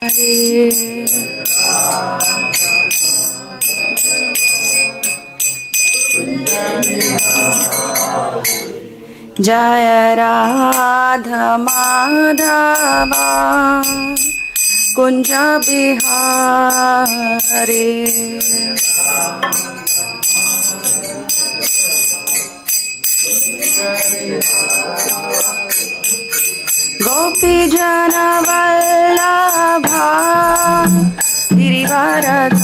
जय राधा माधवा कुंज बिहारी गोपी जन वल्लभा गिरिवरधारी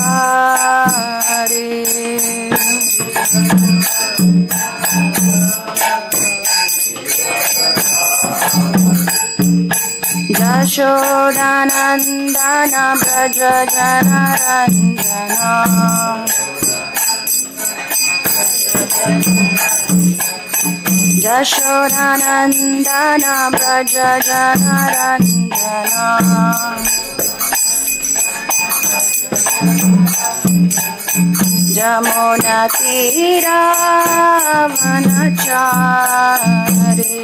यशोदानन्दन व्रज जनरञ्जना यशोदानन्दन व्रज जनरञ्जना जमुनातीरावनचारि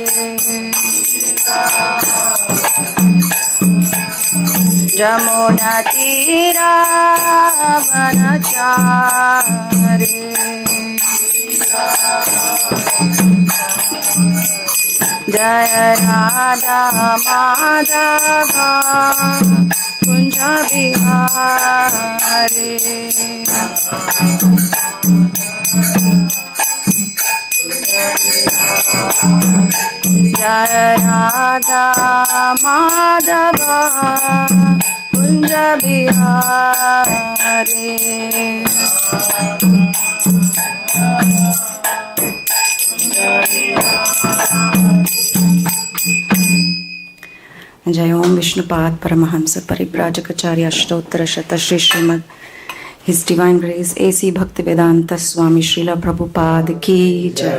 जमुनातीरावनचारि जय राधा माधवा कुंज बिहारी जय राधा माधवा कुंज बिहारी जय ओम विष्णुपाद परमहंस परिव्राजकाचार्य अष्टोत्तर शत Sri Srimad his divine grace AC Bhaktivedanta Swami Srila Prabhupada की जय।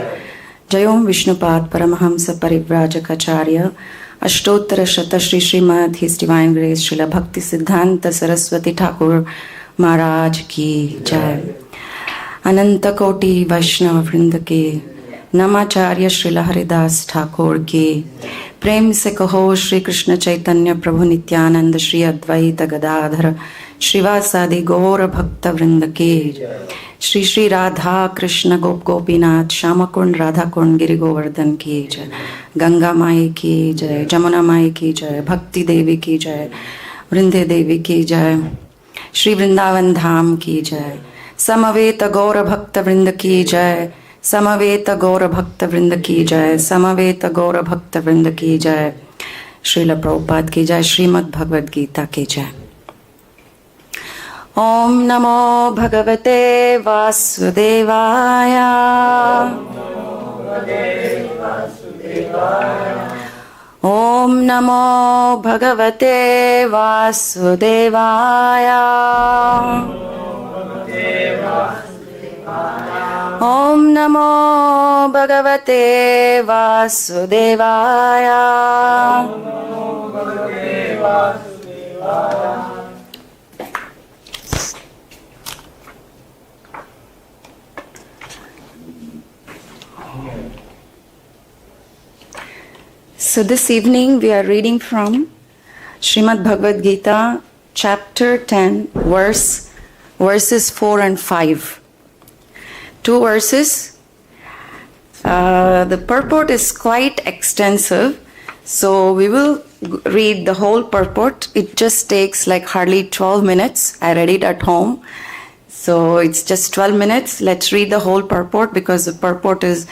जय ओम विष्णुपाद परमहंस परिव्राजकाचार्य अष्टोत्तर शत Sri Srimad his divine grace Srila Bhakti Siddhanta Saraswati Thakur महाराज की जय। अनंत कोटि वैष्णव वृंद के नमाचार्य श्रीला हरिदास ठाकुर की प्रेम से कहो श्री कृष्ण चैतन्य प्रभु नित्यानंद श्री अद्वैत गदाधर श्रीवासादि गौर भक्त वृंद के श्री श्री राधा कृष्ण गोप गोपीनाथ श्याम कुंड राधा कुंड गिरि गोवर्धन की जय। गंगा माई की जय, जमुना माई की जय, भक्ति देवी की जय, वृंदे देवी की जय, श्री वृंदावन धाम की जय, समवेत गौर भक्त वृंद की जय, समवेत गौर भक्त वृंद की जय, समवेत गौर भक्त वृंद की जय। श्रील प्रभुपाद की जय, श्रीमद् भगवद गीता की जय। ओम नमो भगवते वासुदेवाय ओम नमो भगवते वासुदेवाय ओम नमो भगवते वासुदेवाय। So this evening we are reading from Srimad Bhagavad Gita, chapter 10, verses 4 and 5. Two verses. The purport is quite extensive, so we will read the whole purport. It just takes like hardly 12 minutes. I read it at home, so it's just 12 minutes. Let's read the whole purport because the purport is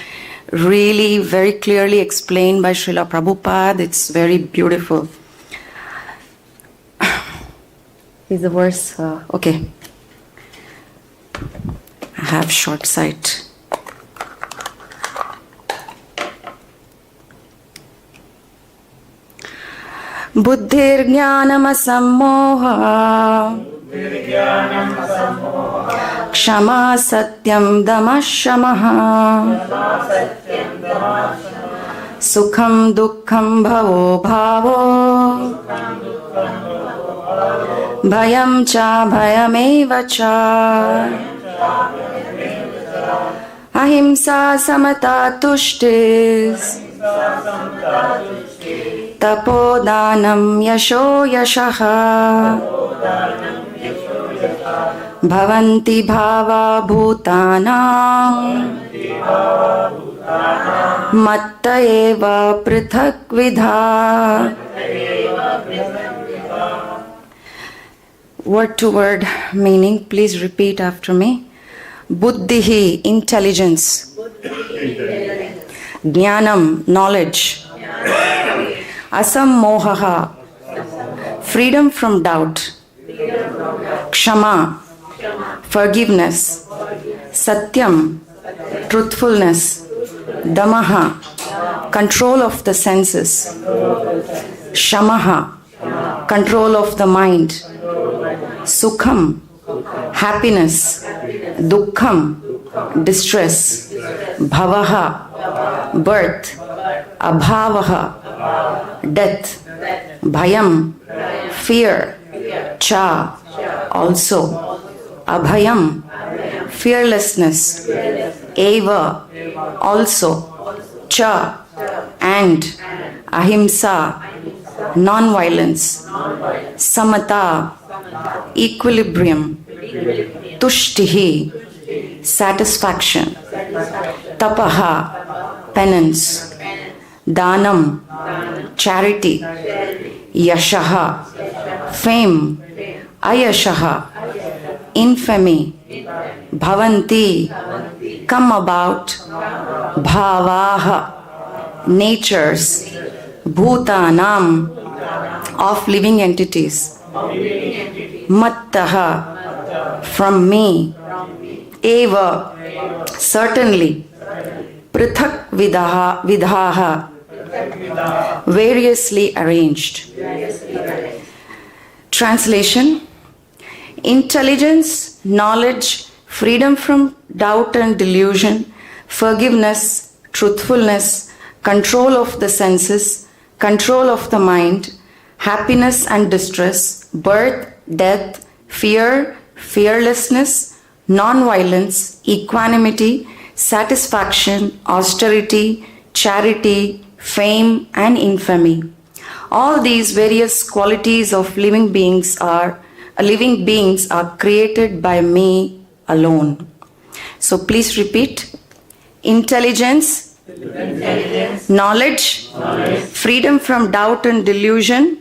really very clearly explained by Srila Prabhupada. It's very beautiful. Is the verse okay? I have short sight. Buddhir jñānam asammohaḥ kṣamā satyaṁ damaḥ sukhaṁ duḥkhaṁ bhavo bhayaṁ cābhayameva ca ahiṁsā samatā tuṣṭis tapo dānaṁ yaśo yaśaḥ bhavanti bhava bhūtānāṁ matta eva pṛthak-vidhāḥ. Word to word meaning, please repeat after me. Buddhir, intelligence. Jñānam, knowledge. Asammohaḥ, freedom from doubt. Kṣamā, forgiveness. Satyaṁ, truthfulness. Damaḥ, control of the senses. śamaḥ, control of the mind. Sukhaṁ, happiness. duḥkhaṁ, distress. bhavo, birth. abhavo, death. bhayaṁ, fear. ca, also. abhayam, fearlessness. eva, also. ca, and. ahiṁsā, non-violence. samatā, equilibrium. tuṣṭis, satisfaction. tapo, penance. dānaṁ, charity. yaśaḥ, fame. ayaśaḥ, infamy. bhavanti, come about. bhāvā, natures. bhūtānāṁ, of living entities. matta, from me. eva, certainly. pṛthak-vidhāḥ, variously arranged. Translation: intelligence, knowledge, freedom from doubt and delusion, forgiveness, truthfulness, control of the senses, control of the mind, happiness and distress, birth, death, fear, fearlessness, non-violence, equanimity, satisfaction, austerity, charity, fame, and infamy. All these various qualities of living beings are created by me alone. So please repeat. Intelligence, knowledge, freedom from doubt and delusion,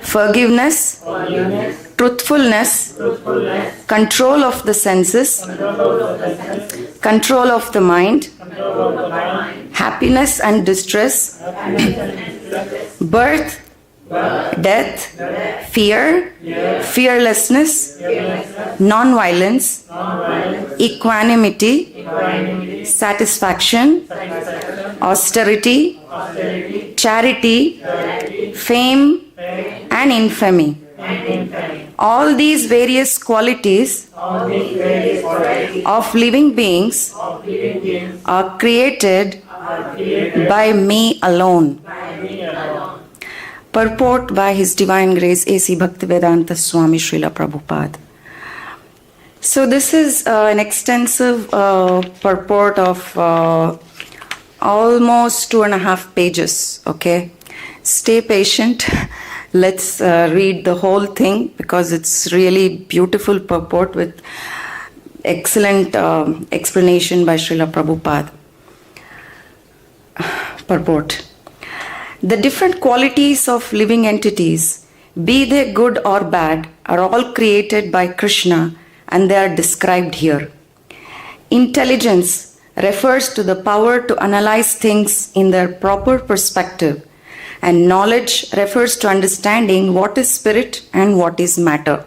forgiveness, truthfulness, control of the senses, control of the mind, happiness and distress, birth, death, fear, fearlessness, non-violence, equanimity, satisfaction, austerity, charity, fame, and infamy. All these various qualities of living beings are created by me alone. Purport by His Divine Grace A.C. Bhaktivedanta Swami Srila Prabhupada. So this is an extensive purport of almost 2.5 pages, okay? Stay patient. Let's read the whole thing because it's really beautiful purport with excellent explanation by Srila Prabhupada. Purport. The different qualities of living entities, be they good or bad, are all created by Krishna and they are described here. Intelligence refers to the power to analyze things in their proper perspective, and knowledge refers to understanding what is spirit and what is matter.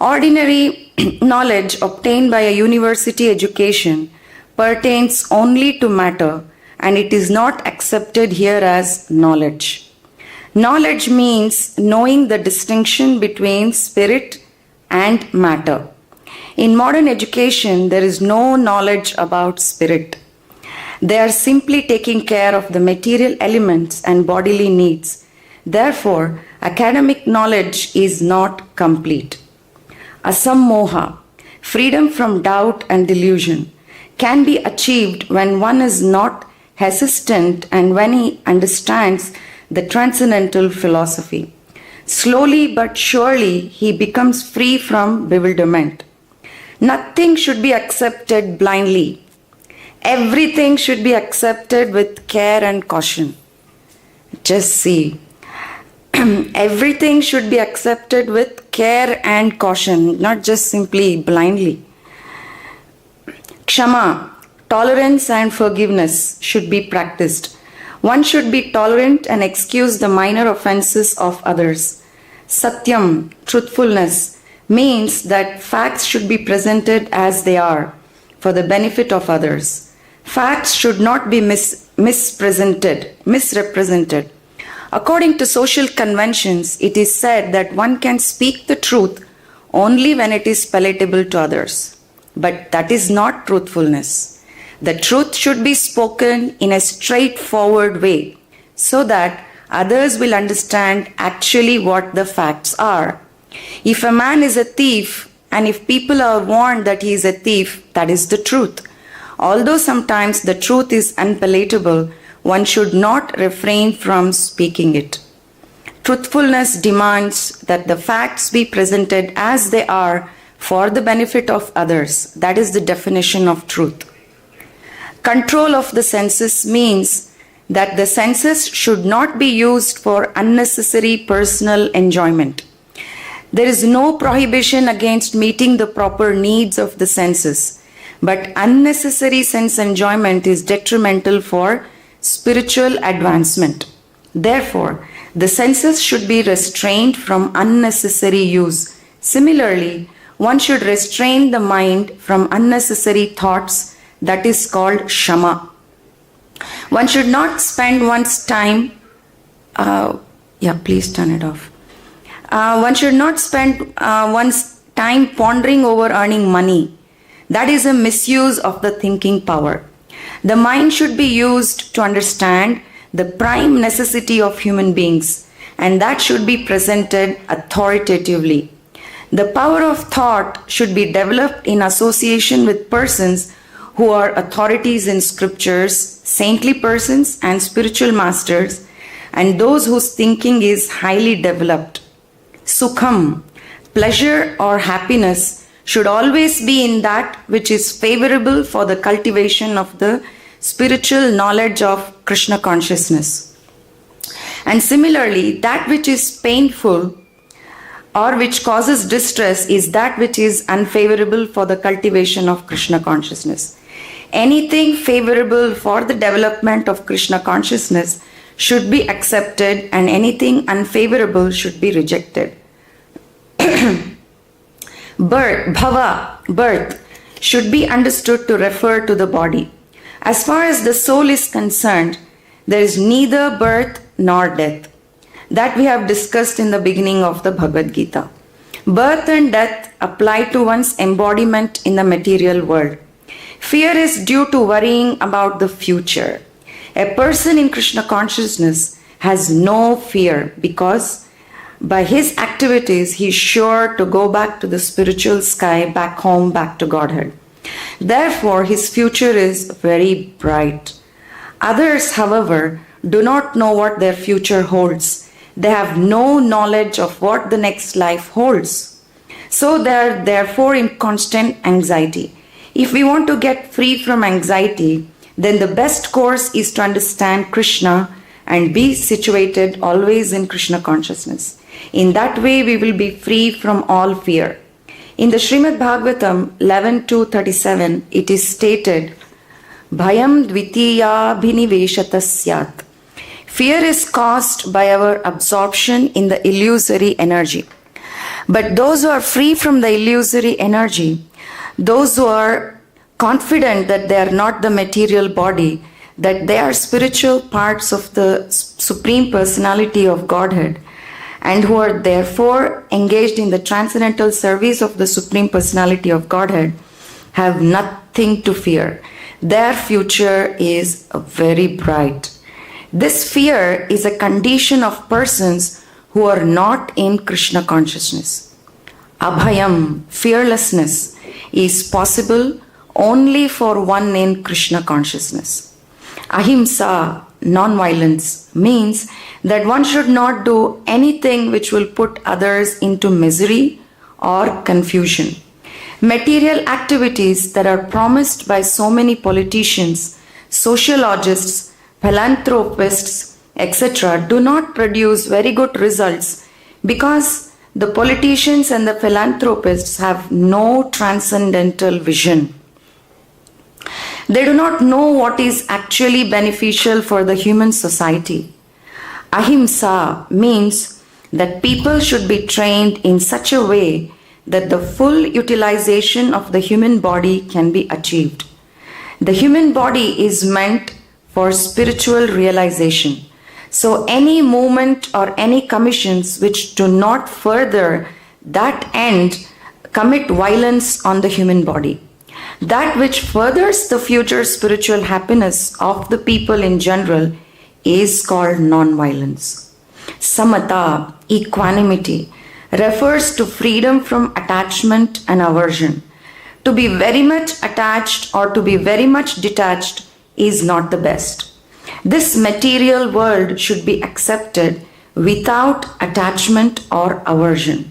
Ordinary knowledge obtained by a university education pertains only to matter, and it is not accepted here as knowledge. Knowledge means knowing the distinction between spirit and matter. In modern education, there is no knowledge about spirit. They are simply taking care of the material elements and bodily needs. Therefore, academic knowledge is not complete. Asammohaḥ, freedom from doubt and delusion, can be achieved when one is not hesitant, and when he understands the transcendental philosophy. Slowly but surely he becomes free from bewilderment. Nothing should be accepted blindly. Everything should be accepted with care and caution. Just see. Everything should be accepted with care and caution, not just simply blindly. Kṣamā, tolerance and forgiveness should be practiced. One should be tolerant and excuse the minor offenses of others. Satyaṁ, truthfulness, means that facts should be presented as they are for the benefit of others. Facts should not be misrepresented. According to social conventions, it is said that one can speak the truth only when it is palatable to others. But that is not truthfulness. The truth should be spoken in a straightforward way so that others will understand actually what the facts are. If a man is a thief and if people are warned that he is a thief, that is the truth. Although sometimes the truth is unpalatable, one should not refrain from speaking it. Truthfulness demands that the facts be presented as they are for the benefit of others. That is the definition of truth. Control of the senses means that the senses should not be used for unnecessary personal enjoyment. There is no prohibition against meeting the proper needs of the senses, but unnecessary sense enjoyment is detrimental for spiritual advancement. Therefore, the senses should be restrained from unnecessary use. Similarly, one should restrain the mind from unnecessary thoughts. That is called kṣamā. One should not spend one's time, please turn it off. One should not spend one's time pondering over earning money. That is a misuse of the thinking power. The mind should be used to understand the prime necessity of human beings, and that should be presented authoritatively. The power of thought should be developed in association with persons who are authorities in scriptures, saintly persons and spiritual masters, and those whose thinking is highly developed. Sukhaṁ, pleasure or happiness, should always be in that which is favorable for the cultivation of the spiritual knowledge of Krishna consciousness. And similarly, that which is painful or which causes distress is that which is unfavorable for the cultivation of Krishna consciousness. Anything favorable for the development of Krishna consciousness should be accepted, and anything unfavorable should be rejected. Birth should be understood to refer to the body. As far as the soul is concerned, there is neither birth nor death. That we have discussed in the beginning of the Bhagavad Gita. Birth and death apply to one's embodiment in the material world. Fear is due to worrying about the future. A person in Krishna consciousness has no fear because by his activities he is sure to go back to the spiritual sky, back home, back to Godhead. Therefore, his future is very bright. Others, however, do not know what their future holds. They have no knowledge of what the next life holds. So they are therefore in constant anxiety. If we want to get free from anxiety, then the best course is to understand Krishna and be situated always in Krishna consciousness. In that way, we will be free from all fear. In the Srimad Bhagavatam 11.2.37, it is stated, bhayaṁ dvitiya bhiniveshata syat. Fear is caused by our absorption in the illusory energy. But those who are free from the illusory energy, those who are confident that they are not the material body, that they are spiritual parts of the Supreme Personality of Godhead, and who are therefore engaged in the transcendental service of the Supreme Personality of Godhead, have nothing to fear. Their future is very bright. This fear is a condition of persons who are not in Krishna consciousness. Abhayam, fearlessness, is possible only for one in Krishna consciousness. Ahiṁsā, non-violence, means that one should not do anything which will put others into misery or confusion. Material activities that are promised by so many politicians, sociologists, philanthropists, etc. do not produce very good results because the politicians and the philanthropists have no transcendental vision. They do not know what is actually beneficial for the human society. Ahiṁsā means that people should be trained in such a way that the full utilization of the human body can be achieved. The human body is meant for spiritual realization. So any movement or any commissions which do not further that end commit violence on the human body. That which furthers the future spiritual happiness of the people in general is called non-violence. Samatā, equanimity, refers to freedom from attachment and aversion. To be very much attached or to be very much detached is not the best. This material world should be accepted without attachment or aversion.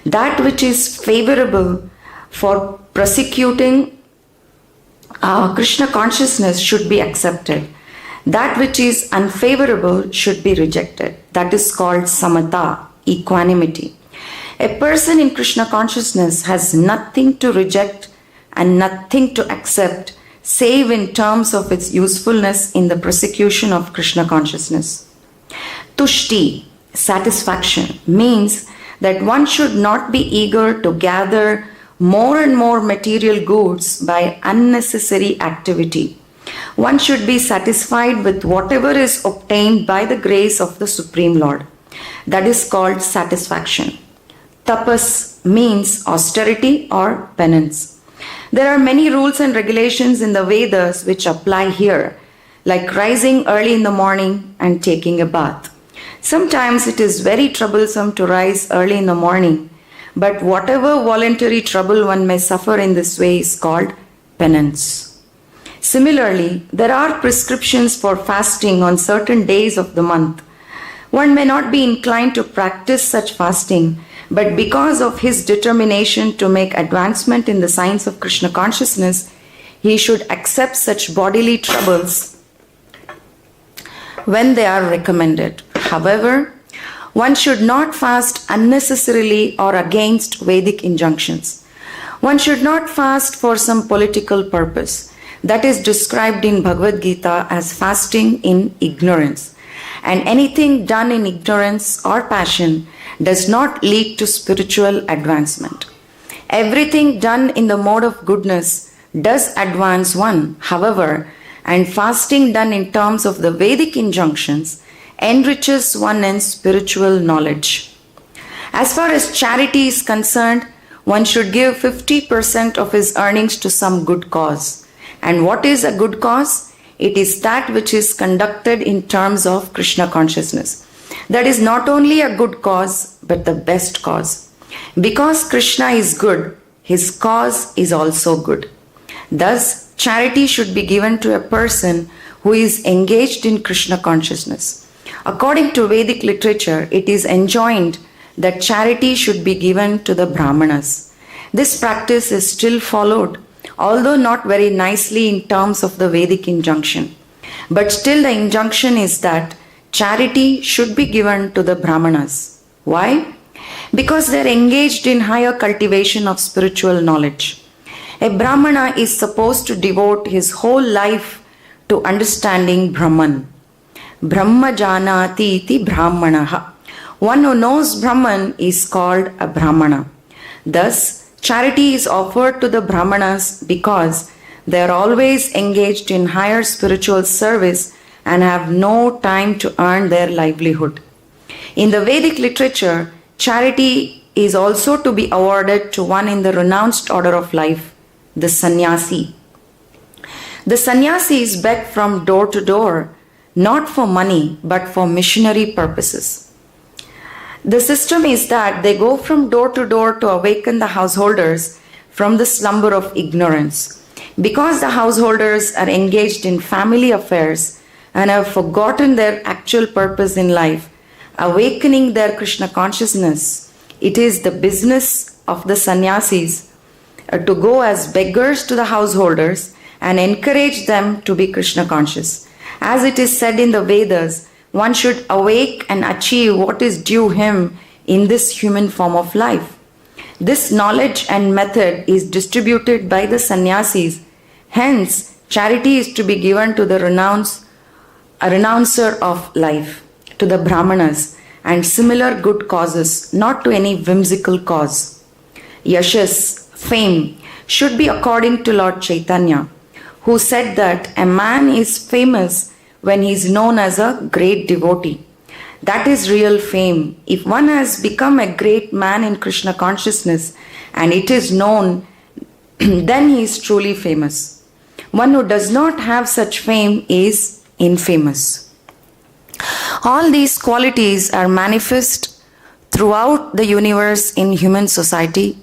That which is favorable for prosecuting Krishna consciousness should be accepted. That which is unfavorable should be rejected. That is called samatā, equanimity. A person in Krishna consciousness has nothing to reject and nothing to accept save in terms of its usefulness in the prosecution of Krishna consciousness. Tuṣṭis, satisfaction, means that one should not be eager to gather more and more material goods by unnecessary activity. One should be satisfied with whatever is obtained by the grace of the Supreme Lord. That is called satisfaction. Tapas means austerity or penance. There are many rules and regulations in the Vedas which apply here, like rising early in the morning and taking a bath. Sometimes it is very troublesome to rise early in the morning, but whatever voluntary trouble one may suffer in this way is called penance. Similarly, there are prescriptions for fasting on certain days of the month. One may not be inclined to practice such fasting, but because of his determination to make advancement in the science of Krishna consciousness, he should accept such bodily troubles when they are recommended. However, one should not fast unnecessarily or against Vedic injunctions. One should not fast for some political purpose. That is described in Bhagavad Gita as fasting in ignorance. And anything done in ignorance or passion does not lead to spiritual advancement. Everything done in the mode of goodness does advance one, however, and fasting done in terms of the Vedic injunctions enriches one in spiritual knowledge. As far as charity is concerned, one should give 50% of his earnings to some good cause. And what is a good cause? It is that which is conducted in terms of Krishna consciousness. That is not only a good cause, but the best cause. Because Krishna is good, his cause is also good. Thus, charity should be given to a person who is engaged in Krishna consciousness. According to Vedic literature, it is enjoined that charity should be given to the Brahmanas. This practice is still followed, although not very nicely in terms of the Vedic injunction. But still the injunction is that charity should be given to the Brahmanas. Why? Because they are engaged in higher cultivation of spiritual knowledge. A Brahmana is supposed to devote his whole life to understanding Brahman. Brahma janati iti brahmanaha. One who knows Brahman is called a Brahmana. Thus, charity is offered to the Brahmanas because they are always engaged in higher spiritual service and have no time to earn their livelihood. In the Vedic literature, charity is also to be awarded to one in the renounced order of life, the sannyasi. The sannyasis beg from door to door, not for money, but for missionary purposes. The system is that they go from door to door to awaken the householders from the slumber of ignorance. Because the householders are engaged in family affairs and have forgotten their actual purpose in life, awakening their Krishna consciousness, it is the business of the sannyasis to go as beggars to the householders and encourage them to be Krishna conscious. As it is said in the Vedas, one should awake and achieve what is due him in this human form of life. This knowledge and method is distributed by the sannyasis. Hence, charity is to be given to the renouncer of life, to the brahmanas, and similar good causes, not to any whimsical cause. Yaśo, fame, should be according to Lord Chaitanya, who said that a man is famous when he is known as a great devotee. That is real fame. If one has become a great man in Krishna consciousness and it is known, then he is truly famous. One who does not have such fame is infamous. All these qualities are manifest throughout the universe in human society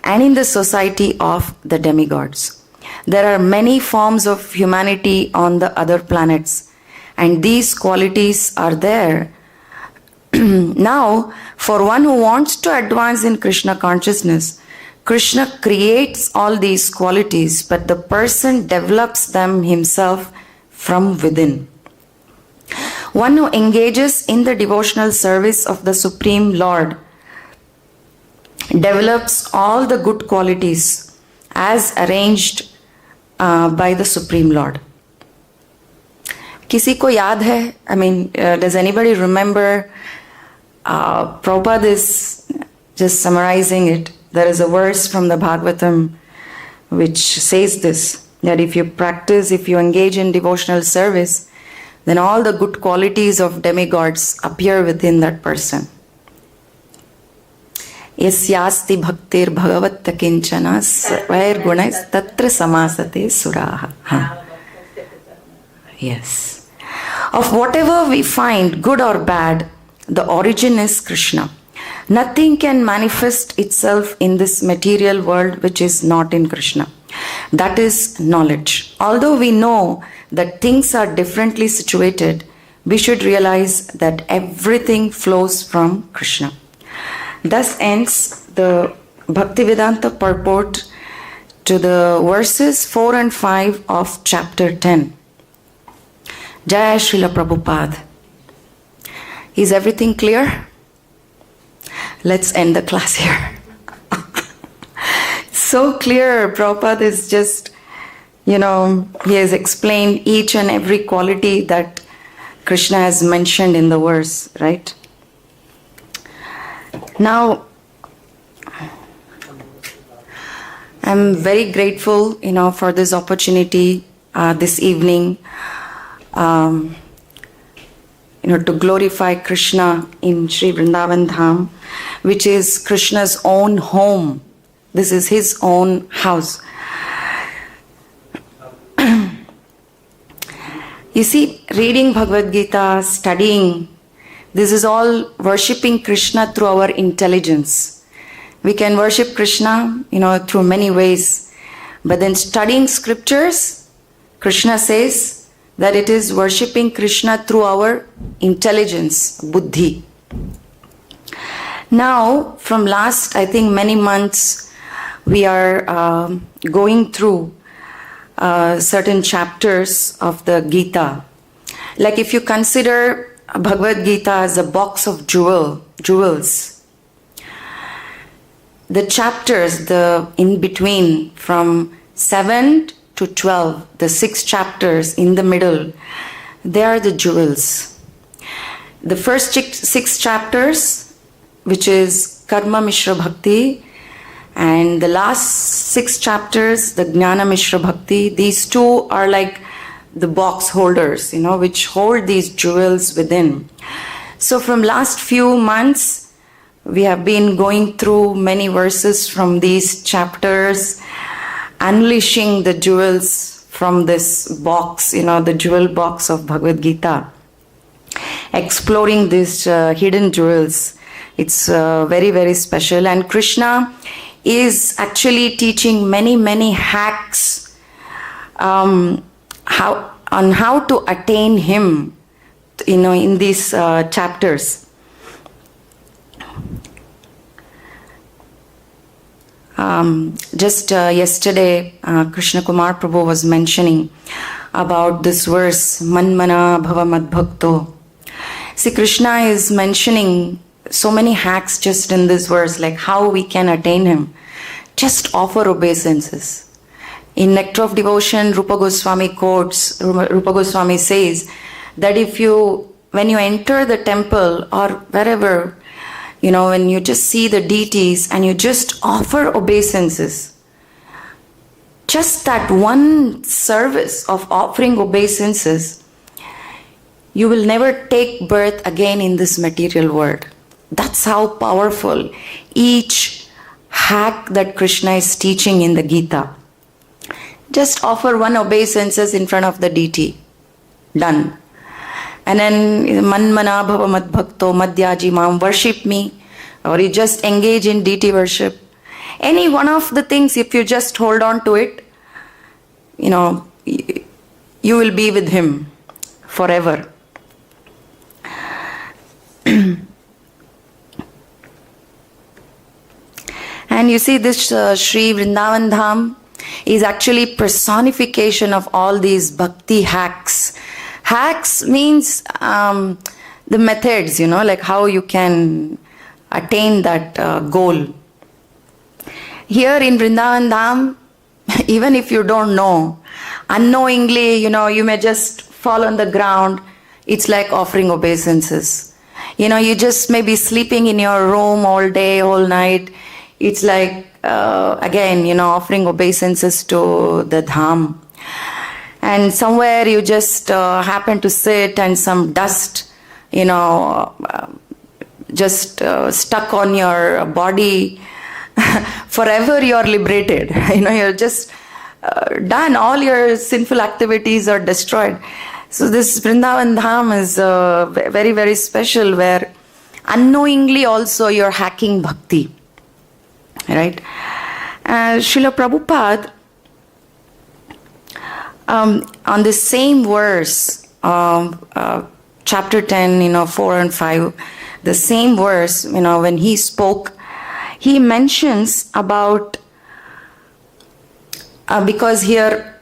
and in the society of the demigods. There are many forms of humanity on the other planets, and these qualities are there. Now, for one who wants to advance in Krishna consciousness, Krishna creates all these qualities, but the person develops them himself from within. One who engages in the devotional service of the Supreme Lord develops all the good qualities as arranged by the Supreme Lord. किसी को याद है? Does anybody remember? Prabhupada is just summarizing it. There is a verse from the Bhagavatam which says this, that if you engage in devotional service, then all the good qualities of demigods appear within that person. Yasyasti bhaktir bhagavatta kinchana svair gunais tatra samasate suraha. Yes. Of whatever we find, good or bad, the origin is Krishna. Nothing can manifest itself in this material world which is not in Krishna. That is knowledge. Although we know that things are differently situated, we should realize that everything flows from Krishna. Thus ends the Bhaktivedanta purport to the verses 4 and 5 of chapter 10. Jai Srila Prabhupada. Is everything clear? Let's end the class here. So clear. Prabhupada is just, he has explained each and every quality that Krishna has mentioned in the verse, right? Now, I'm very grateful, for this opportunity this evening, to glorify Krishna in Sri Vrindavan Dham, which is Krishna's own home. This is his own house. You see, reading Bhagavad Gita, studying, this is all worshipping Krishna through our intelligence. We can worship Krishna, through many ways. But then studying scriptures, Krishna says that it is worshipping Krishna through our intelligence, buddhi. Now, from last, I think, many months, we are going through certain chapters of the Gita. Like if you consider Bhagavad Gita as a box of jewels, the chapters, the in between from 7 to 12, the 6 chapters in the middle, they are the jewels. The first 6 chapters, which is Karma Mishra Bhakti, and the last 6 chapters, the Jnana Mishra Bhakti, these two are like the box holders, which hold these jewels within. So from last few months, we have been going through many verses from these chapters, unleashing the jewels from this box, the jewel box of Bhagavad Gita, exploring these hidden jewels. It's very, very special. And Krishna is actually teaching many, many hacks how to attain him, in these chapters. Just yesterday, Krishna Kumar Prabhu was mentioning about this verse, Manmana bhava madbhakto. See, Krishna is mentioning so many hacks just in this verse, like how we can attain him. Just offer obeisances. In Nectar of Devotion, Rupa Goswami quotes, Rupa Goswami says that when you enter the temple or wherever, when you just see the deities and you just offer obeisances, just that one service of offering obeisances, you will never take birth again in this material world. That's how powerful each hack that Krishna is teaching in the Gita. Just offer one obeisances in front of the deity. Done. And then Manmana bhava madbhakto madhyaji mam, worship me. Or you just engage in deity worship. Any one of the things, if you just hold on to it, you will be with him forever. And you see, this Sri Vrindavan Dham is actually personification of all these bhakti hacks. Hacks means the methods, like how you can attain that goal. Here in Vrindavan Dham, even if you don't know, unknowingly, you may just fall on the ground. It's like offering obeisances. You just may be sleeping in your room all day, all night. It's like, again, offering obeisances to the Dham. And somewhere you just happen to sit and some dust, just stuck on your body. Forever you're liberated. You're just done. All your sinful activities are destroyed. So this Vrindavan Dham is very, very special, where unknowingly also you're hacking bhakti. Right? Srila Prabhupada, on the same verse, chapter 10, 4 and 5, the same verse, when he spoke, he mentions about, because here,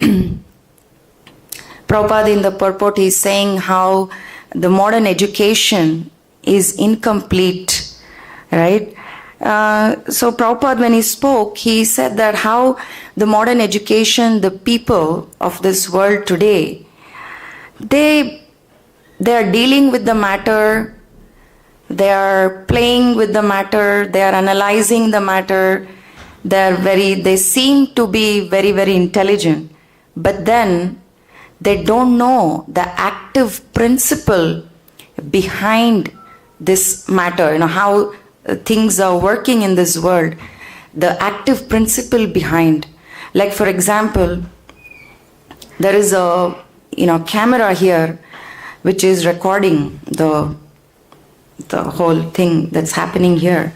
Prabhupada in the purport is saying how the modern education is incomplete, right? So Prabhupada, when he spoke, he said that how the modern education, the people of this world today, they are dealing with the matter, they are playing with the matter, they are analyzing the matter, they seem to be very, very intelligent, but then they don't know the active principle behind this matter, how things are working in this world, the active principle behind. Like, for example, there is a camera here which is recording the whole thing that's happening here,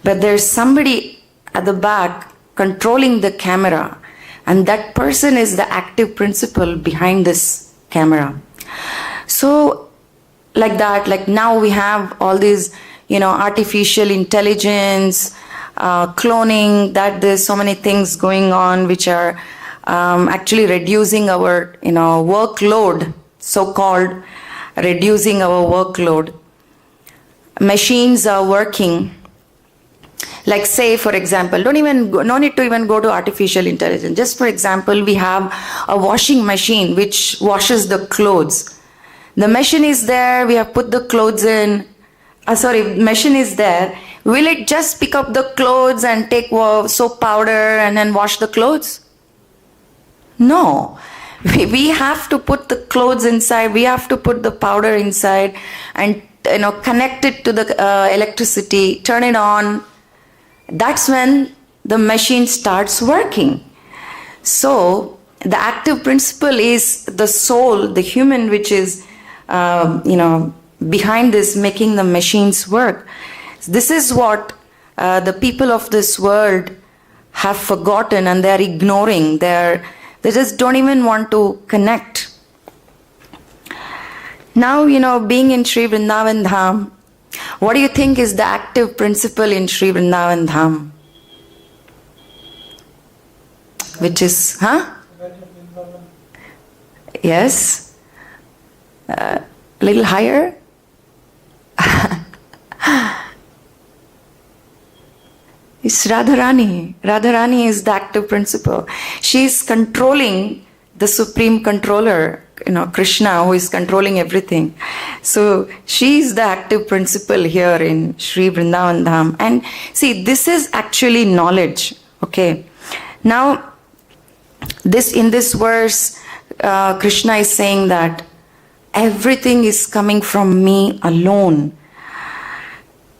but there's somebody at the back controlling the camera, and that person is the active principle behind this camera. So like that, like now we have all these artificial intelligence, cloning, that there's so many things going on which are actually reducing our workload, so-called reducing our workload. Machines are working. Like, say, for example, no need to even go to artificial intelligence. Just for example, we have a washing machine which washes the clothes. The machine is there, we have put the clothes in. Machine is there. Will it just pick up the clothes and take soap powder and then wash the clothes? No. We have to put the clothes inside, we have to put the powder inside and connect it to the electricity, turn it on. That's when the machine starts working. So the active principle is the soul, the human, which is behind this, making the machines work. This is what the people of this world have forgotten, and they are ignoring. They are They just don't even want to connect. Now, being in Sri Vrindavan Dham, what do you think is the active principle in Sri Vrindavan Dham? Which is, Yes? A little higher? It's Radharani. Radharani is the active principle. She is controlling the supreme controller, Krishna, who is controlling everything. So she is the active principle here in Sri Vrindavan Dham. And see, this is actually knowledge. Okay. Now, in this verse, Krishna is saying that everything is coming from me alone,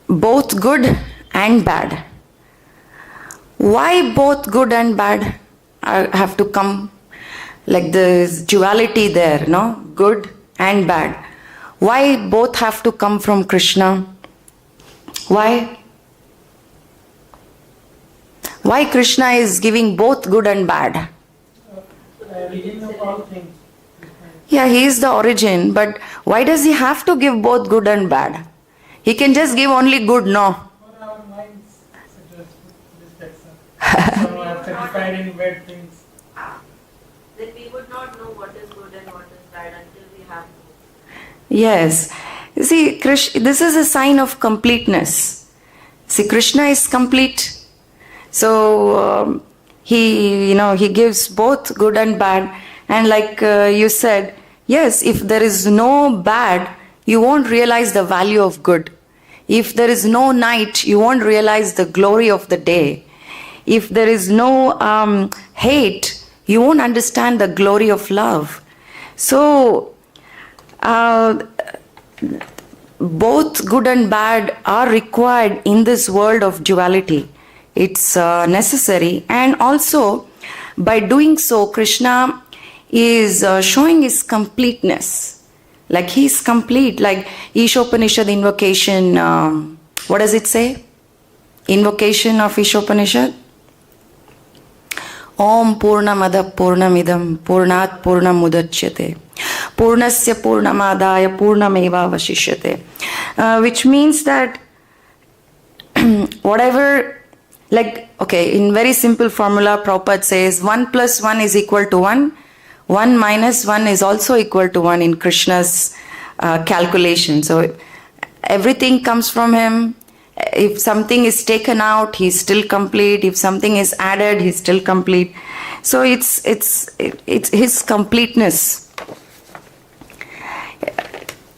both good and bad. Why both good and bad have to come? Like there's duality there, no? Good and bad. Why both have to come from Krishna? Why? Why Krishna is giving both good and bad? Origin of all things. Yeah, he is the origin, but why does he have to give both good and bad? He can just give only good, no? For our minds suggest this text. So are certified in bad things. Then we would not know what is good and what is bad until we have both. Yes. See, this is a sign of completeness. See, Krishna is complete. So, he gives both good and bad. And like you said, yes, if there is no bad, you won't realize the value of good. If there is no night, you won't realize the glory of the day. If there is no hate, you won't understand the glory of love. So, both good and bad are required in this world of duality. It's necessary. And also, by doing so, Krishna is showing his completeness. Like he is complete. Like Ishopanishad invocation, what does it say? Invocation of Ishopanishad? Om Purnamada Purnamidam Purnat Purnamudachyate Purnasya Purnamadaya Purnameva Vashishyate. Which means that whatever, like, okay, in very simple formula, Prabhupada says 1 plus 1 is equal to 1. 1 minus 1 is also equal to 1 in Krishna's calculation. So everything comes from him. If something is taken out, he's still complete. If something is added, he's still complete. So it's his completeness.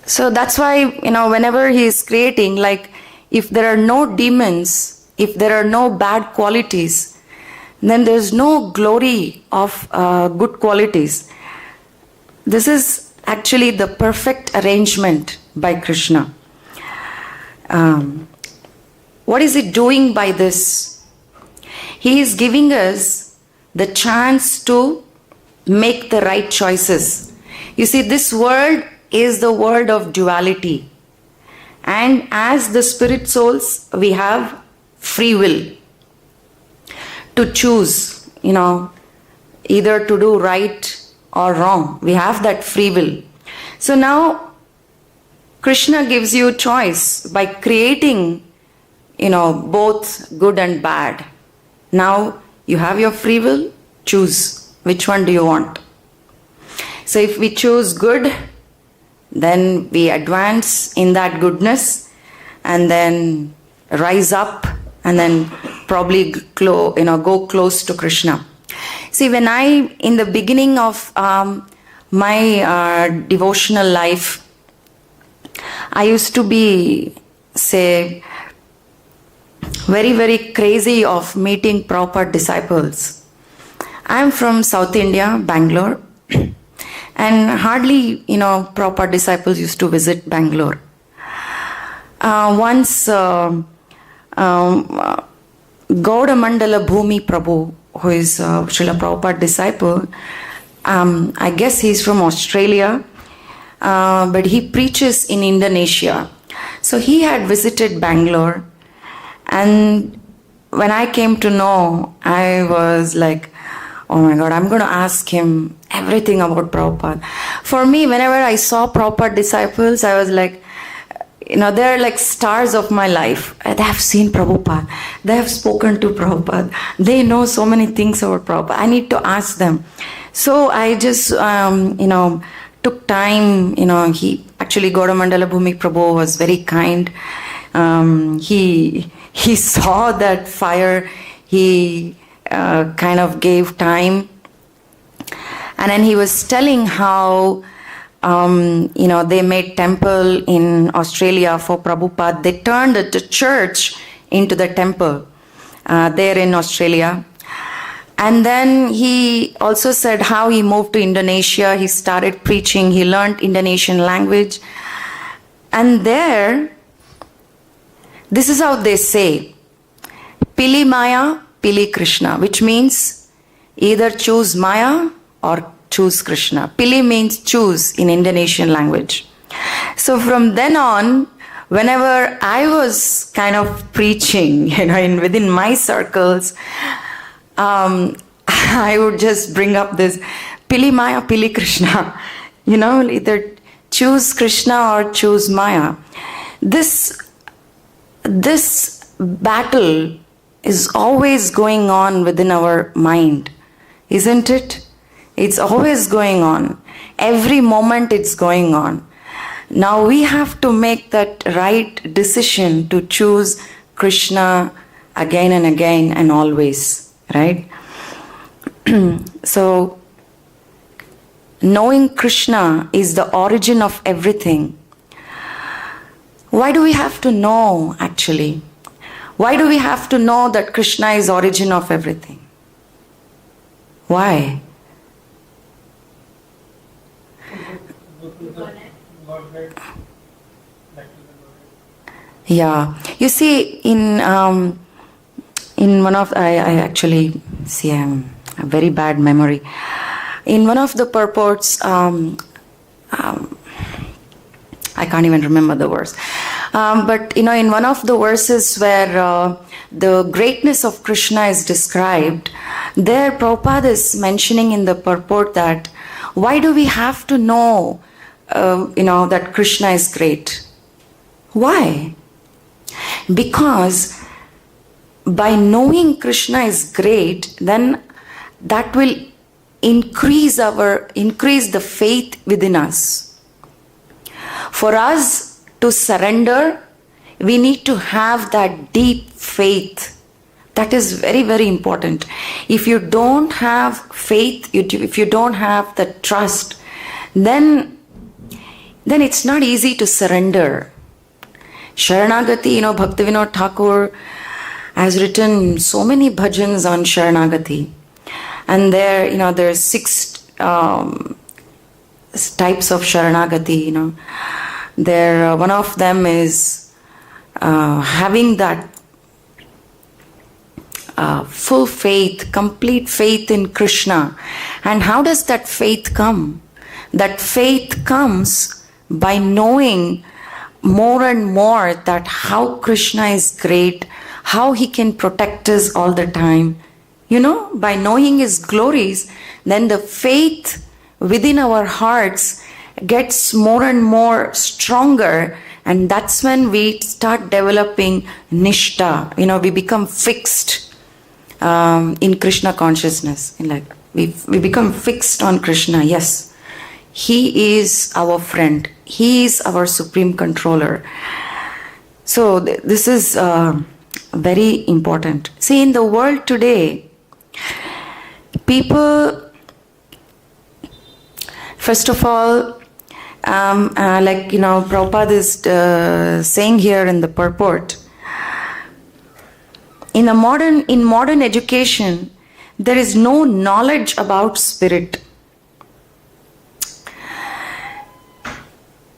So that's why, whenever he is creating, like if there are no demons, if there are no bad qualities, then there's no glory of good qualities. This is actually the perfect arrangement by Krishna. What is it doing by this? He is giving us the chance to make the right choices. You see, this world is the world of duality. And as the spirit souls, we have free will to choose, either to do right or wrong. We have that free will. So now, Krishna gives you a choice by creating, both good and bad. Now, you have your free will, choose. Which one do you want? So if we choose good, then we advance in that goodness and then rise up and then probably go close to Krishna. See, when in the beginning of my devotional life, I used to be, say, very, very crazy of meeting proper disciples. I'm from South India, Bangalore, and hardly, proper disciples used to visit Bangalore. Once, Gauda Mandala Bhumi Prabhu, who is Srila Prabhupada disciple, I guess he's from Australia, but he preaches in Indonesia. So he had visited Bangalore, and when I came to know, I was like, oh my God, I'm going to ask him everything about Prabhupada. For me, whenever I saw Prabhupada disciples, I was like, they're like stars of my life. They have seen Prabhupada. They have spoken to Prabhupada. They know so many things about Prabhupada. I need to ask them. So I just, took time. He actually, Gaudamandala Bhumi Prabhu was very kind. He saw that fire. He kind of gave time. And then he was telling how they made temple in Australia for Prabhupada. They turned the church into the temple there in Australia. And then he also said how he moved to Indonesia. He started preaching. He learned Indonesian language. And there, this is how they say, Pili Maya, Pili Krishna, which means either choose Maya or choose Krishna. Pili means choose in Indonesian language. So from then on, whenever I was kind of preaching, within my circles, I would just bring up this Pili Maya, Pili Krishna. Either choose Krishna or choose Maya. This battle is always going on within our mind, isn't it? It's always going on. Every moment it's going on. Now we have to make that right decision to choose Krishna again and again and always, right? So, knowing Krishna is the origin of everything. Why do we have to know, actually? Why do we have to know that Krishna is origin of everything? Why? Yeah. You see, in one of, I actually see I'm a very bad memory. In one of the purports, I can't even remember the verse. But in one of the verses where the greatness of Krishna is described, there Prabhupada is mentioning in the purport that why do we have to know, that Krishna is great? Why? Because by knowing Krishna is great, then that will increase the faith within us. For us to surrender, we need to have that deep faith. That is very, very important. If you don't have faith, if you don't have the trust, then it's not easy to surrender. Sharanagati, Bhaktivinoda Thakur has written so many bhajans on Sharanagati. And there's 6 types of Sharanagati, There, one of them is having that full faith, complete faith in Krishna. And how does that faith come? That faith comes by knowing more and more that how Krishna is great, how he can protect us all the time. By knowing his glories, then the faith within our hearts gets more and more stronger, and that's when we start developing nishta. We become fixed in Krishna consciousness. We become fixed on Krishna. Yes, he is our friend. He is our supreme controller. So this is very important. See, in the world today, people, first of all, Prabhupada is saying here in the purport, in modern education, there is no knowledge about spirit.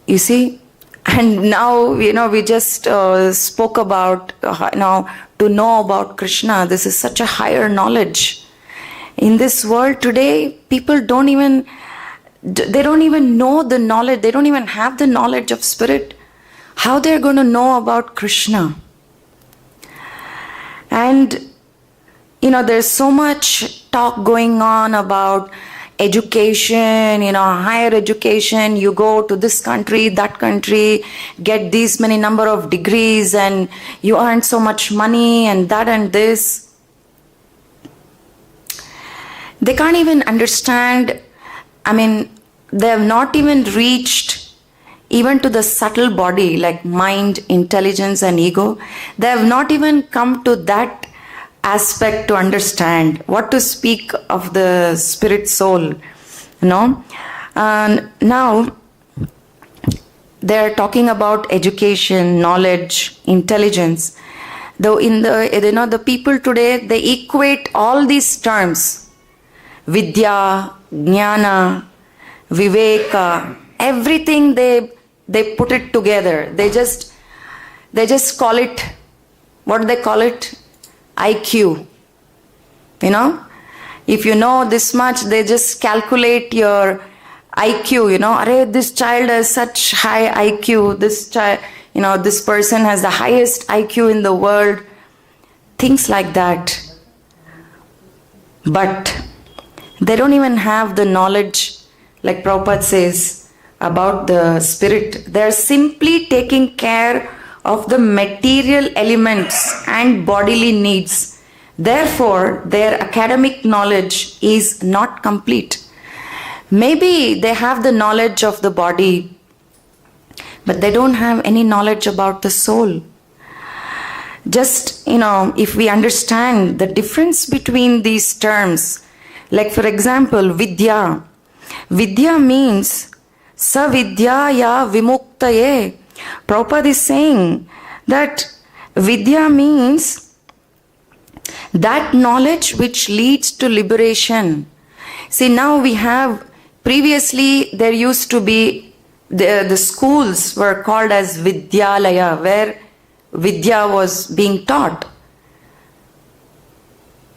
You see, and now we just spoke about to know about Krishna. This is such a higher knowledge. In this world today, people don't even know the knowledge. They don't even have the knowledge of spirit. How they're going to know about Krishna? And there's so much talk going on about education, higher education. You go to this country, that country, get these many number of degrees, and you earn so much money and that and this. They can't even understand. They have not even reached even to the subtle body like mind, intelligence and ego. They have not even come to that aspect to understand what to speak of the spirit soul. And now they're talking about education, knowledge, intelligence. Though the people today, they equate all these terms, vidya, jnana, viveka, everything they put it together. They just call it, what do they call it? IQ. If you know this much, they just calculate your IQ. Array, this child has such high IQ. This child, this person has the highest IQ in the world. Things like that. But they don't even have the knowledge, like Prabhupada says, about the spirit. They're simply taking care of the material elements and bodily needs. Therefore, their academic knowledge is not complete. Maybe they have the knowledge of the body, but they don't have any knowledge about the soul. Just, if we understand the difference between these terms, like for example, vidya. Vidya means savidyaya vimuktaye. Prabhupada is saying that vidya means that knowledge which leads to liberation. See, now we have, previously there used to be, the schools were called as vidyalaya, where vidya was being taught.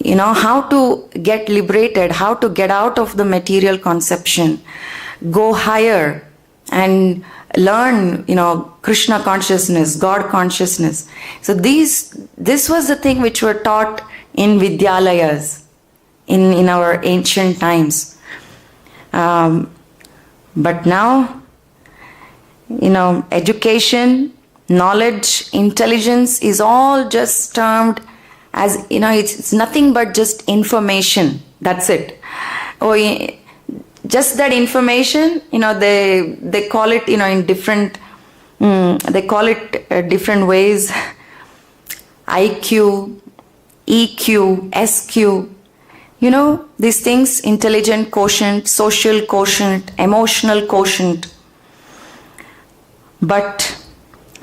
How to get liberated, how to get out of the material conception, go higher and learn, Krishna consciousness, God consciousness. So this was the thing which were taught in Vidyalayas in our ancient times. But now, education, knowledge, intelligence is all just termed as, it's nothing but just information. That's it. Just that information, they call it, in different, they call it different ways. IQ, EQ, SQ, these things, intelligent quotient, social quotient, emotional quotient. But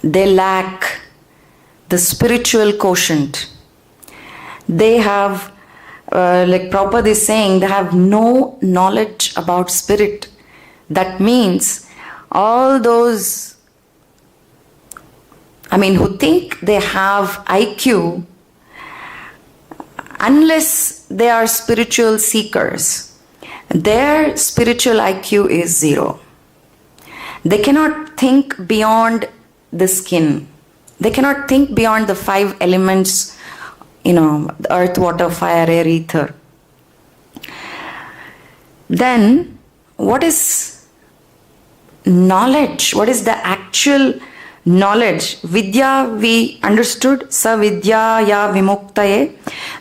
they lack the spiritual quotient. They have, like Prabhupada is saying, they have no knowledge about spirit. That means all those, who think they have IQ, unless they are spiritual seekers, their spiritual IQ is 0. They cannot think beyond the skin. They cannot think beyond the 5 elements, the earth, water, fire, air, ether. Then, what is knowledge? What is the actual knowledge? Vidya, we understood, sa vidya ya vimuktaye,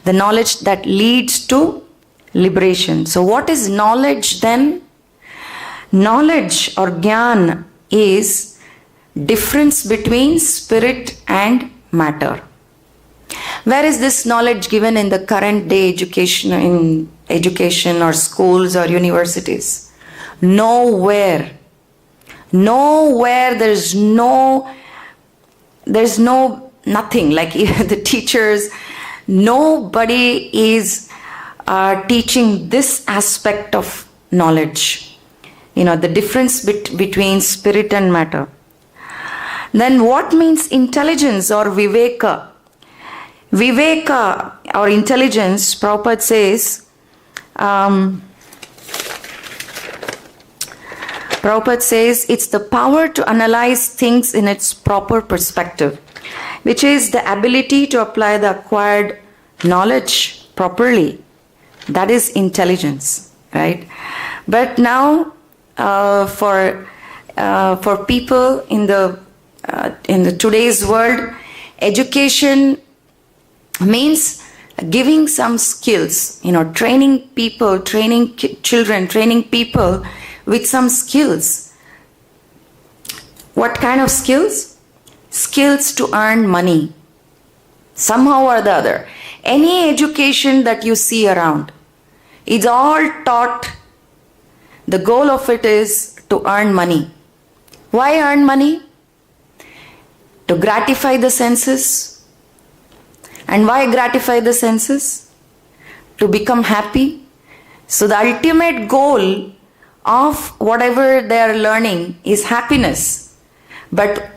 the knowledge that leads to liberation. So what is knowledge then? Knowledge or jnānam is difference between spirit and matter. Where is this knowledge given in the current day education or schools or universities? Nowhere. There's nothing. Like the teachers, nobody is teaching this aspect of knowledge. The difference between spirit and matter. Then what means intelligence or viveka? Viveka or intelligence, Prabhupada says, it's the power to analyze things in its proper perspective, which is the ability to apply the acquired knowledge properly, that is intelligence, right? But now, for people in the today's world, education means giving some skills, training people, training children, training people with some skills. What kind of skills? Skills to earn money, somehow or the other. Any education that you see around, it's all taught. The goal of it is to earn money. Why earn money? To gratify the senses. And why gratify the senses? To become happy. So the ultimate goal of whatever they are learning is happiness. But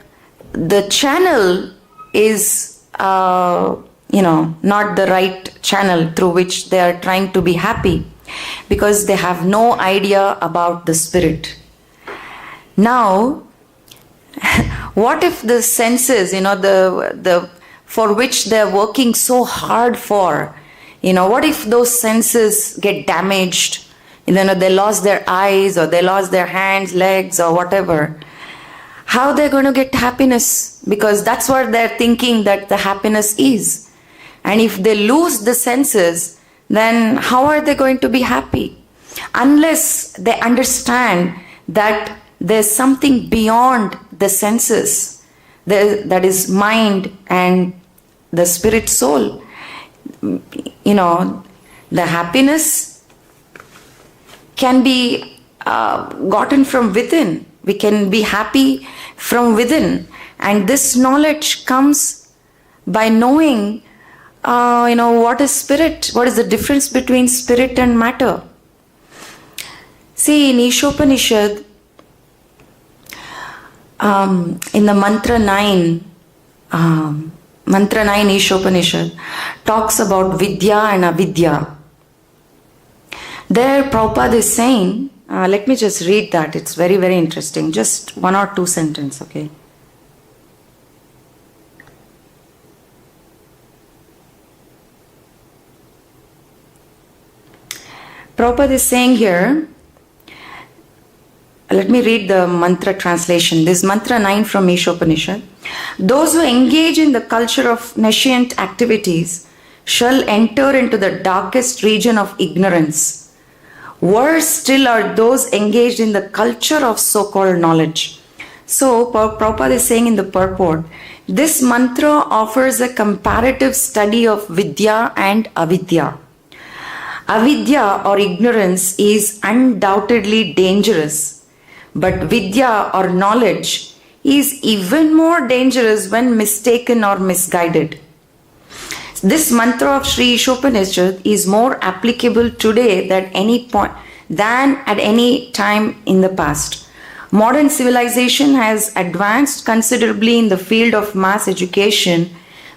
the channel is, not the right channel through which they are trying to be happy, because they have no idea about the spirit. Now, what if the senses, the for which they are working so hard for, what if those senses get damaged? They lost their eyes, or they lost their hands, legs, or whatever. How they're going to get happiness? Because that's what they're thinking that the happiness is. And if they lose the senses, then how are they going to be happy? Unless they understand that there's something beyond the senses, that is mind and the spirit soul. The happiness can be gotten from within. We can be happy from within. And this knowledge comes by knowing, what is spirit? What is the difference between spirit and matter? See, in Ishopanishad, in the Mantra 9 Ishopanishad talks about Vidya and Avidya. There Prabhupada is saying, let me just read that, it's very, very interesting. Just 1 or 2 sentences, okay? Prabhupada is saying here, let me read the mantra translation. This mantra 9 from Ishopanishad. Those who engage in the culture of nescient activities shall enter into the darkest region of ignorance. Worse still are those engaged in the culture of so-called knowledge. So, Prabhupada is saying in the purport, this mantra offers a comparative study of Vidya and Avidya. Avidya or ignorance is undoubtedly dangerous. But Vidya or knowledge is even more dangerous when mistaken or misguided. This mantra of Sri Ishopanishad is more applicable today than at any time in the past. Modern civilization has advanced considerably in the field of mass education,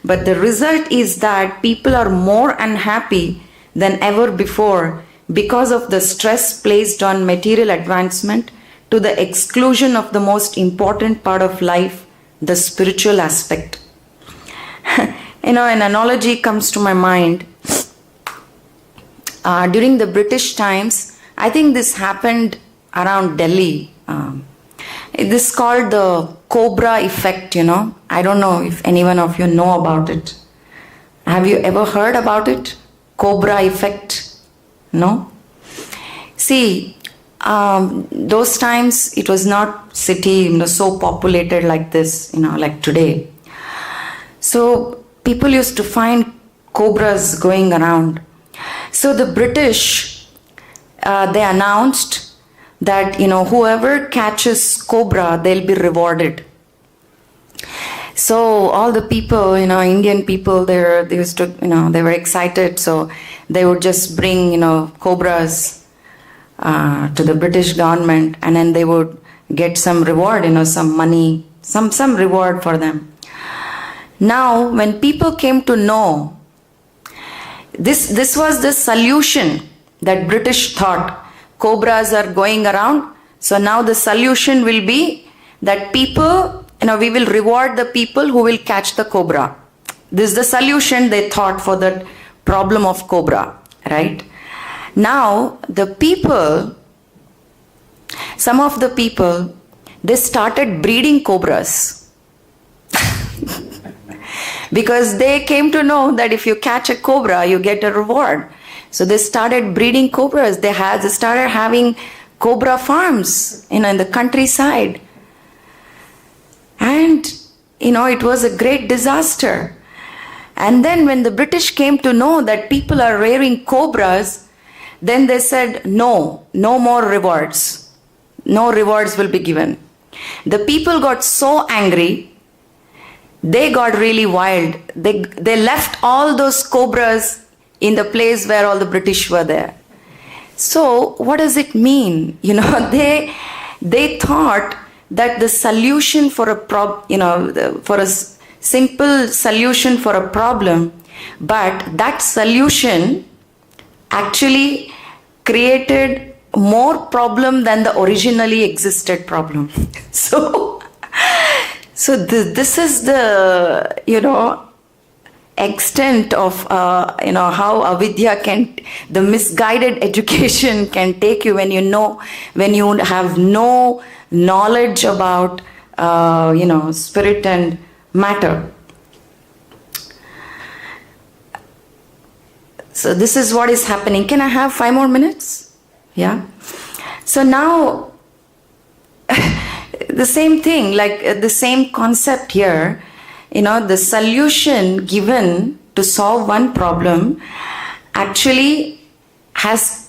but the result is that people are more unhappy than ever before because of the stress placed on material advancement to the exclusion of the most important part of life, the spiritual aspect. An analogy comes to my mind. During the British times, I think this happened around Delhi. This is called the Cobra effect, I don't know if any one of you know about it. Have you ever heard about it? Cobra effect? No? See, those times it was not city, so populated like this, like today. So people used to find cobras going around. So the British, they announced that, whoever catches cobra, they'll be rewarded. So all the people, Indian people, they were excited. So they would just bring, cobras to the British government, and then they would get some reward, some money, some reward for them. Now, when people came to know, this was the solution that British thought. Cobras are going around, so now the solution will be that people, we will reward the people who will catch the cobra. This is the solution they thought for that problem of cobra, right? Now, some of the people, they started breeding cobras. Because they came to know that if you catch a cobra, you get a reward. So they started breeding cobras. They started having cobra farms, in the countryside. And, it was a great disaster. And then when the British came to know that people are rearing cobras, then they said, no more rewards. No rewards will be given. The people got so angry, they got really wild. They left all those cobras in the place where all the British were there. So what does it mean? They thought that the solution for for a simple solution for a problem, but that solution actually created more problem than the originally existed problem. So this is the extent of how avidya the misguided education can take you when you have no knowledge about spirit and matter. So this is what is happening. Can I have 5 more minutes? Yeah. So now the same thing, like the same concept here, the solution given to solve one problem actually has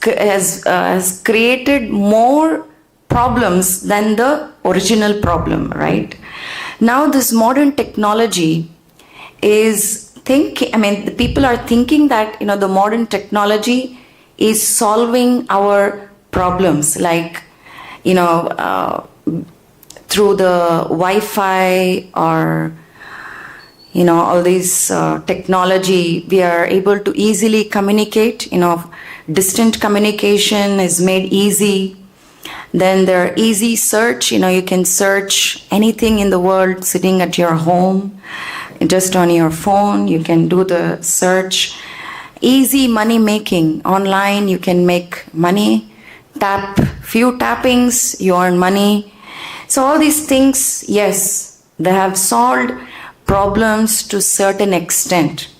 created more problems than the original problem, right? Now this modern technology is the people are thinking that, the modern technology is solving our problems, like, through the Wi-Fi or, all these technology, we are able to easily communicate, distant communication is made easy. Then there are easy search, you can search anything in the world sitting at your home, just on your phone, you can do the search. Easy money making, online you can make money, few tappings, you earn money. So all these things, yes, they have solved problems to a certain extent,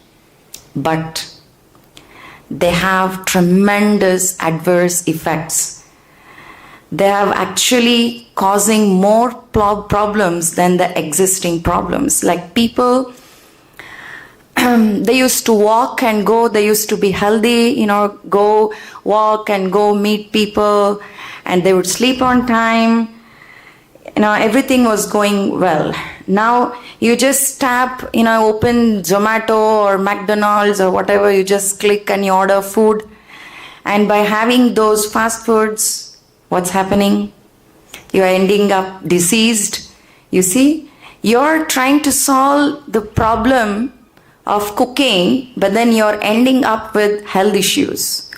but they have tremendous adverse effects. They have actually causing more problems than the existing problems. Like people, they used to walk and go, they used to be healthy, go walk and go meet people, and they would sleep on time. Everything was going well. Now you just tap, open Zomato or McDonald's or whatever, you just click and you order food. And by having those fast foods, what's happening? You are ending up diseased. You see, you're trying to solve the problem of cooking, but then you're ending up with health issues.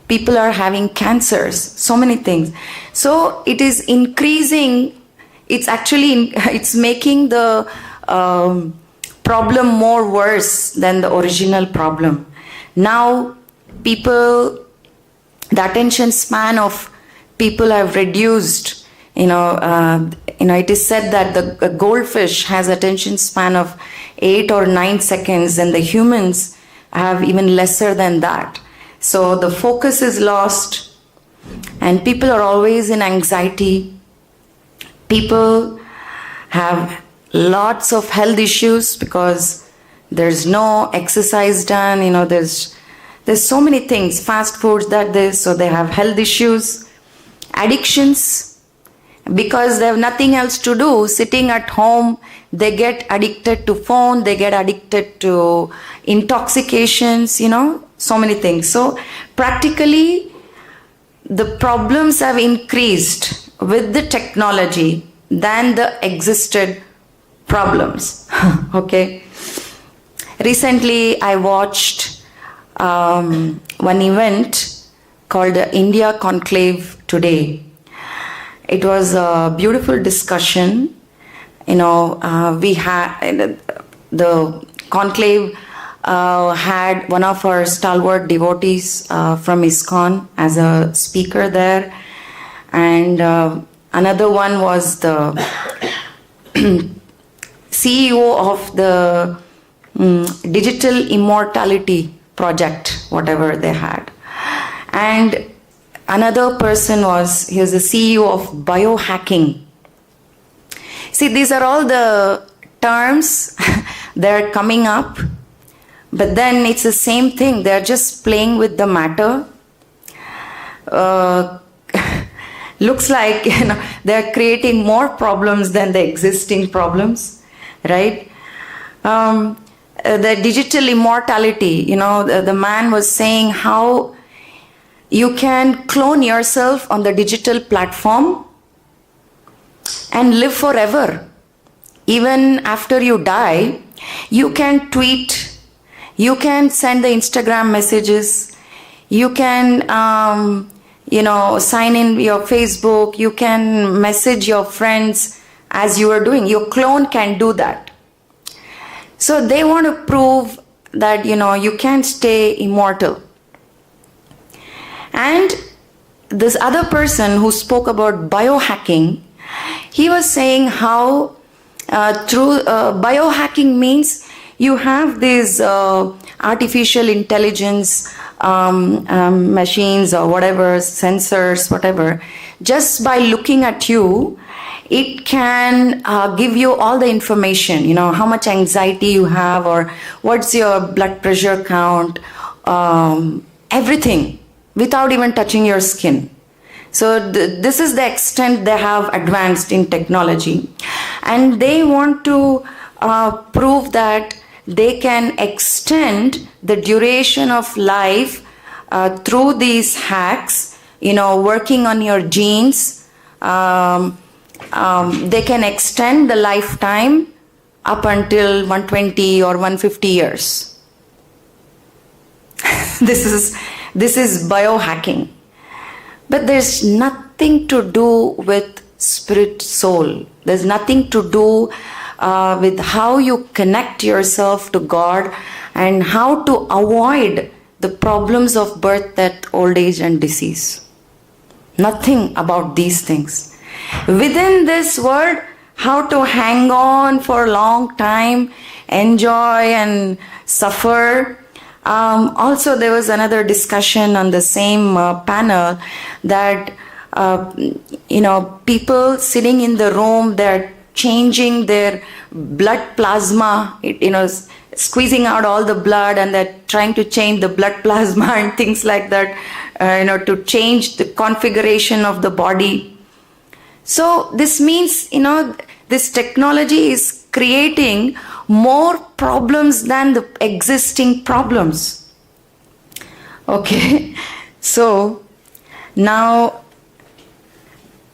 People are having cancers, so many things. So it is increasing, it's making the problem more worse than the original problem. Now the attention span of people have reduced. It is said that the goldfish has attention span of 8 or 9 seconds, and the humans have even lesser than that. So the focus is lost, and people are always in anxiety. People have lots of health issues because there's no exercise done. There's so many things, fast foods, so they have health issues. Addictions, because they have nothing else to do, sitting at home, they get addicted to phone, they get addicted to intoxications, so many things. So practically the problems have increased with the technology than the existed problems. Okay. Recently I watched one event called the India Conclave today. It was a beautiful discussion. We had the conclave had one of our stalwart devotees from ISKCON as a speaker there. And another one was the CEO of the Digital Immortality Project, whatever they had. And another person he was the CEO of biohacking. See, these are all the terms that are coming up, but then it's the same thing. They're just playing with the matter. Looks like they're creating more problems than the existing problems, right? The digital immortality, the man was saying how you can clone yourself on the digital platform and live forever. Even after you die, you can tweet, you can send the Instagram messages, you can sign in your Facebook, you can message your friends as you are doing. Your clone can do that. So they want to prove that, you can stay immortal. And this other person who spoke about biohacking, he was saying how through biohacking means you have these artificial intelligence machines or whatever, sensors, whatever. Just by looking at you, it can give you all the information, how much anxiety you have or what's your blood pressure count, everything, without even touching your skin. So this is the extent they have advanced in technology. And they want to prove that they can extend the duration of life through these hacks, working on your genes. They can extend the lifetime up until 120 or 150 years. This is biohacking. But there's nothing to do with spirit soul. There's nothing to do with how you connect yourself to God and how to avoid the problems of birth, death, old age and disease. Nothing about these things. Within this world, how to hang on for a long time, enjoy and suffer. Also, there was another discussion on the same panel that, people sitting in the room, they're changing their blood plasma, squeezing out all the blood, and they're trying to change the blood plasma and things like that, to change the configuration of the body. So this means, this technology is creating more problems than the existing problems. Okay, so now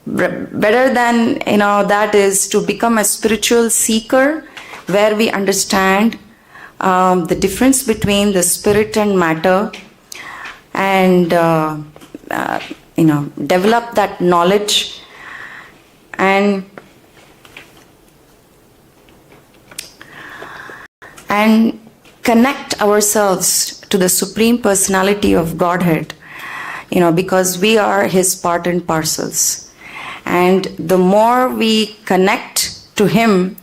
better than that is to become a spiritual seeker where we understand the difference between the spirit and matter and develop that knowledge and connect ourselves to the Supreme Personality of Godhead, because we are His part and parcels. And the more we connect to Him,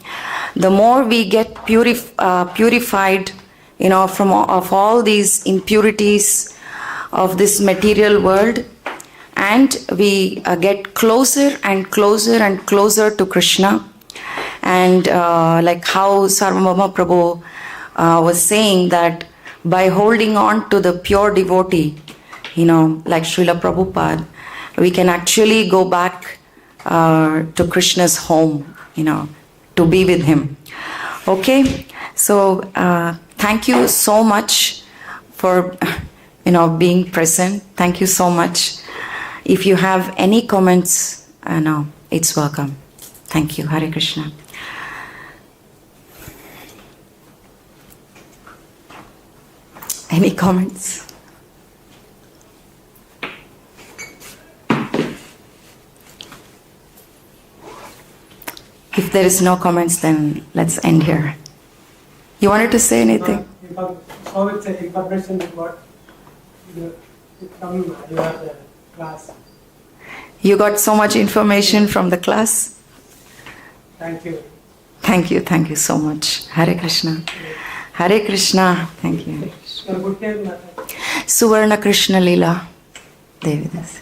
the more we get purified, of all these impurities of this material world, and we get closer and closer and closer to Krishna. And like how Sarvabhauma Prabhu was saying that by holding on to the pure devotee, like Srila Prabhupada, we can actually go back to Krishna's home, to be with him. Okay, so thank you so much for being present. Thank you so much. If you have any comments, it's welcome. Thank you. Hare Krishna. Any comments? If there is no comments, then let's end here. You wanted to say anything? how it's in comparison with what you have the class. You got so much information from the class? Thank you. Thank you so much. Hare Krishna. Hare Krishna. Thank you. Your good name, Mataji. Suwarna Krishna Lila. Devidas.